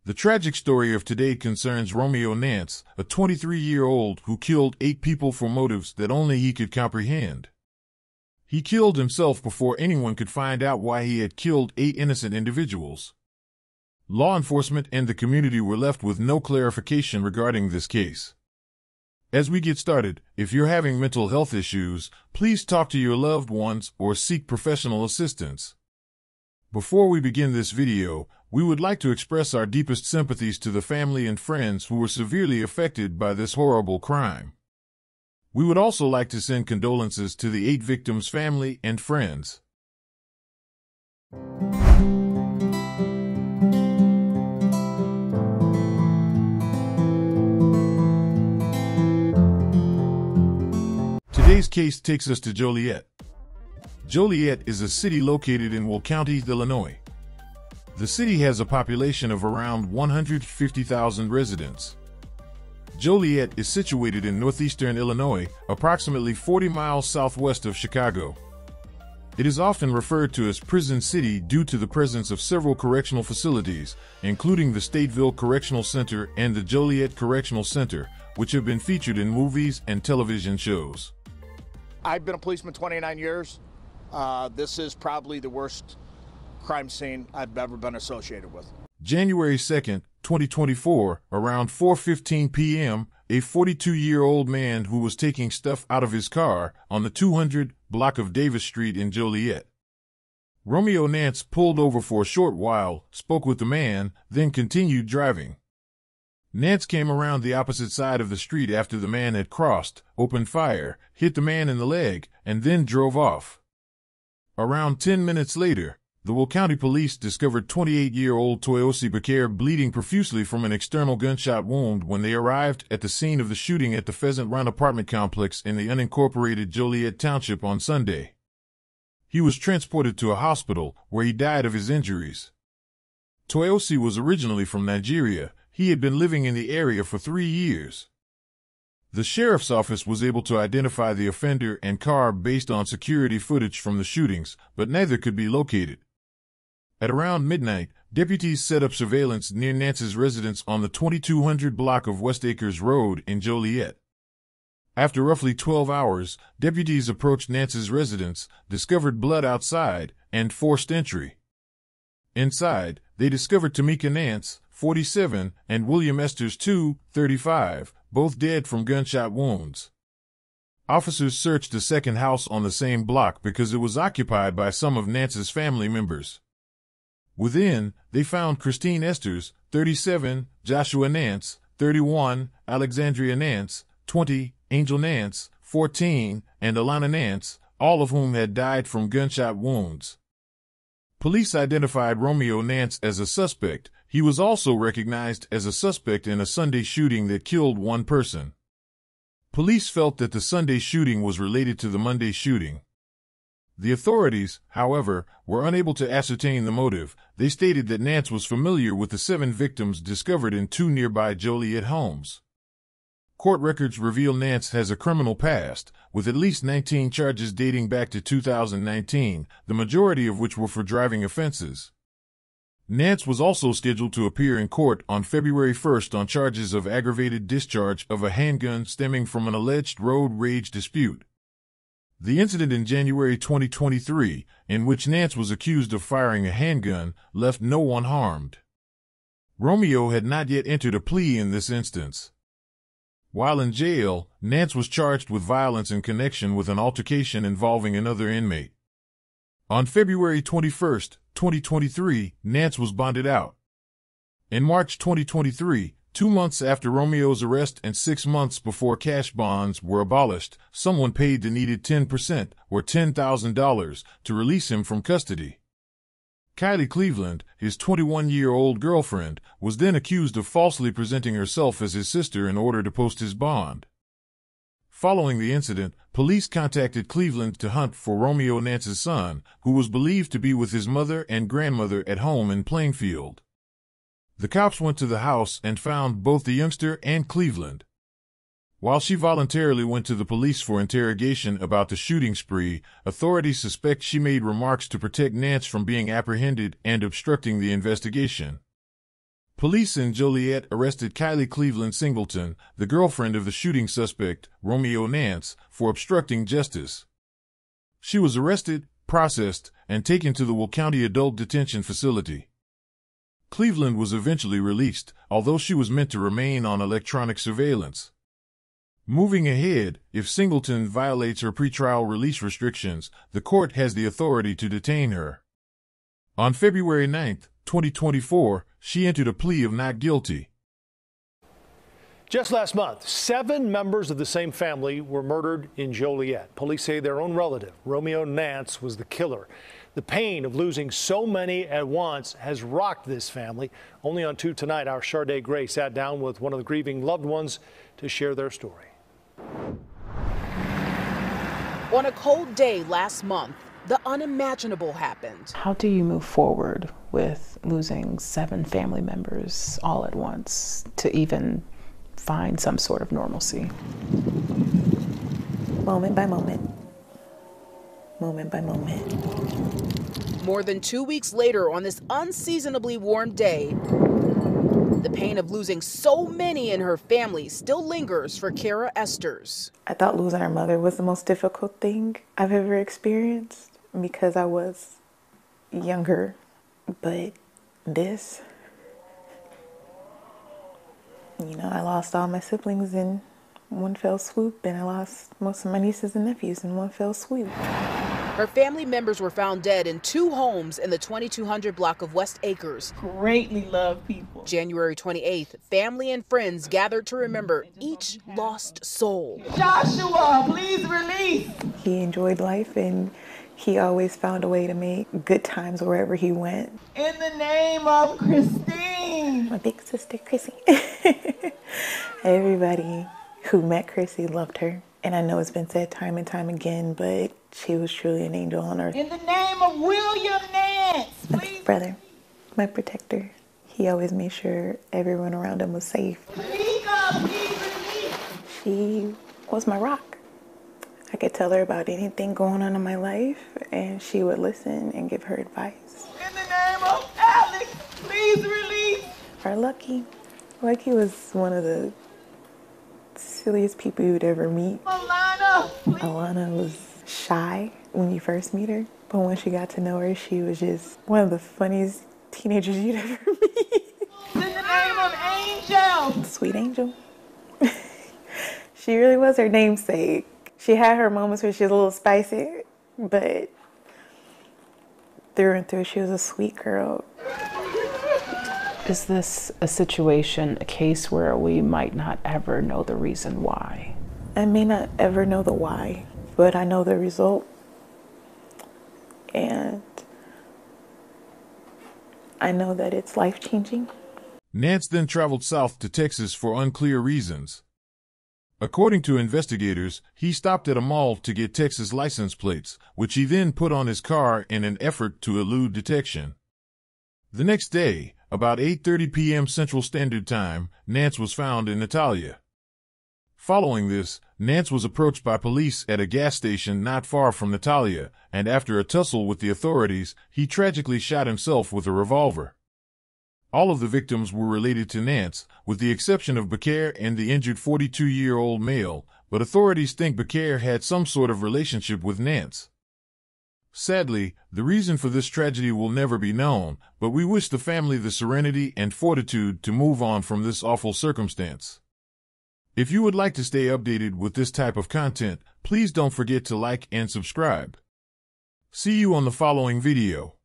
The tragic story of today concerns Romeo Nance, a 23-year-old who killed 8 people for motives that only he could comprehend. He killed himself before anyone could find out why he had killed 8 innocent individuals. Law enforcement and the community were left with no clarification regarding this case. As we get started, if you're having mental health issues, please talk to your loved ones or seek professional assistance. Before we begin this video, we would like to express our deepest sympathies to the family and friends who were severely affected by this horrible crime. We would also like to send condolences to the 8 victims' family and friends. Today's case takes us to Joliet. Joliet is a city located in Wont County, Illinois. The city has a population of around 150,000 residents. Joliet is situated in northeastern Illinois, approximately 40 miles southwest of Chicago. It is often referred to as Prison City due to the presence of several correctional facilities, including the Stateville Correctional Center and the Joliet Correctional Center, which have been featured in movies and television shows. I've been a policeman 29 years. This is probably the worst crime scene I've ever been associated with. January 2nd, 2024, around 4:15 p.m., a 42-year-old man who was taking stuff out of his car on the 200 block of Davis Street in Joliet. Romeo Nance pulled over for a short while, spoke with the man, then continued driving. Nance came around the opposite side of the street after the man had crossed, opened fire, hit the man in the leg, and then drove off. Around 10 minutes later, the Wont County Police discovered 28-year-old Toyosi Bakare bleeding profusely from an external gunshot wound when they arrived at the scene of the shooting at the Pheasant Run apartment complex in the unincorporated Joliet Township on Sunday. He was transported to a hospital, where he died of his injuries. Toyosi was originally from Nigeria. He had been living in the area for 3 years. The sheriff's office was able to identify the offender and car based on security footage from the shootings, but neither could be located. At around midnight, deputies set up surveillance near Nance's residence on the 2200 block of West Acres Road in Joliet. After roughly 12 hours, deputies approached Nance's residence, discovered blood outside, and forced entry. Inside, they discovered Tamika Nance, 47, and William Esters II, 35, both dead from gunshot wounds. Officers searched a second house on the same block because it was occupied by some of Nance's family members. Within, they found Christine Esters, 37, Joshua Nance, 31, Alexandria Nance, 20, Angel Nance, 14, and Alana Nance, all of whom had died from gunshot wounds. Police identified Romeo Nance as a suspect. He was also recognized as a suspect in a Sunday shooting that killed 1 person. Police felt that the Sunday shooting was related to the Monday shooting. The authorities, however, were unable to ascertain the motive. They stated that Nance was familiar with the 7 victims discovered in 2 nearby Joliet homes. Court records reveal Nance has a criminal past, with at least 19 charges dating back to 2019, the majority of which were for driving offenses. Nance was also scheduled to appear in court on February 1st on charges of aggravated discharge of a handgun stemming from an alleged road rage dispute. The incident in January 2023, in which Nance was accused of firing a handgun, left no one harmed. Romeo had not yet entered a plea in this instance. While in jail, Nance was charged with violence in connection with an altercation involving another inmate. On February 21, 2023, Nance was bonded out. In March 2023, 2 months after Romeo's arrest and 6 months before cash bonds were abolished, someone paid the needed 10%, or $10,000, to release him from custody. Kyleigh Cleveland, his 21-year-old girlfriend, was then accused of falsely presenting herself as his sister in order to post his bond. Following the incident, police contacted Cleveland to hunt for Romeo Nance's son, who was believed to be with his mother and grandmother at home in Plainfield. The cops went to the house and found both the youngster and Cleveland. While she voluntarily went to the police for interrogation about the shooting spree, authorities suspect she made remarks to protect Nance from being apprehended and obstructing the investigation. Police in Joliet arrested Kyleigh Cleveland Singleton, the girlfriend of the shooting suspect, Romeo Nance, for obstructing justice. She was arrested, processed, and taken to the Wont County Adult Detention Facility. Cleveland was eventually released, although she was meant to remain on electronic surveillance. Moving ahead, if Singleton violates her pretrial release restrictions, the court has the authority to detain her. On February 9, 2024, she entered a plea of not guilty. Just last month, 7 members of the same family were murdered in Joliet. Police say their own relative, Romeo Nance, was the killer. The pain of losing so many at once has rocked this family. Only on 2 tonight, our Sade Gray sat down with one of the grieving loved ones to share their story. On a cold day last month, the unimaginable happened. How do you move forward with losing 7 family members all at once to even find some sort of normalcy? Moment by moment. Moment by moment. More than 2 weeks later, on this unseasonably warm day, the pain of losing so many in her family still lingers for Kara Esters. I thought losing our mother was the most difficult thing I've ever experienced because I was younger. But this, I lost all my siblings in one fell swoop, and I lost most of my nieces and nephews in one fell swoop. Her family members were found dead in 2 homes in the 2200 block of West Acres. Greatly loved people. January 28th, family and friends gathered to remember each lost soul. Joshua, please release. He enjoyed life, and he always found a way to make good times wherever he went. In the name of Christine. My big sister, Chrissy. Everybody who met Chrissy loved her. And I know it's been said time and time again, but she was truly an angel on earth. In the name of William Nance, please. My brother, my protector. He always made sure everyone around him was safe. She was my rock. I could tell her about anything going on in my life, and she would listen and give her advice. In the name of Alex, please release. Our Lucky was one of the silliest people you'd ever meet. Alana was shy when you first meet her, but when she got to know her, she was just one of the funniest teenagers you'd ever meet. In the name of Angel. Sweet Angel. She really was her namesake. She had her moments where she was a little spicy, but through and through, she was a sweet girl. Is this a situation, a case where we might not ever know the reason why? I may not ever know the why, but I know the result. And I know that it's life-changing. Nance then traveled south to Texas for unclear reasons. According to investigators, he stopped at a mall to get Texas license plates, which he then put on his car in an effort to elude detection. The next day, about 8:30 p.m. Central Standard Time, Nance was found in Natalia. Following this, Nance was approached by police at a gas station not far from Natalia, and after a tussle with the authorities, he tragically shot himself with a revolver. All of the victims were related to Nance, with the exception of Bakar and the injured 42-year-old male, but authorities think Bakar had some sort of relationship with Nance. Sadly, the reason for this tragedy will never be known, but we wish the family the serenity and fortitude to move on from this awful circumstance. If you would like to stay updated with this type of content, please don't forget to like and subscribe. See you on the following video.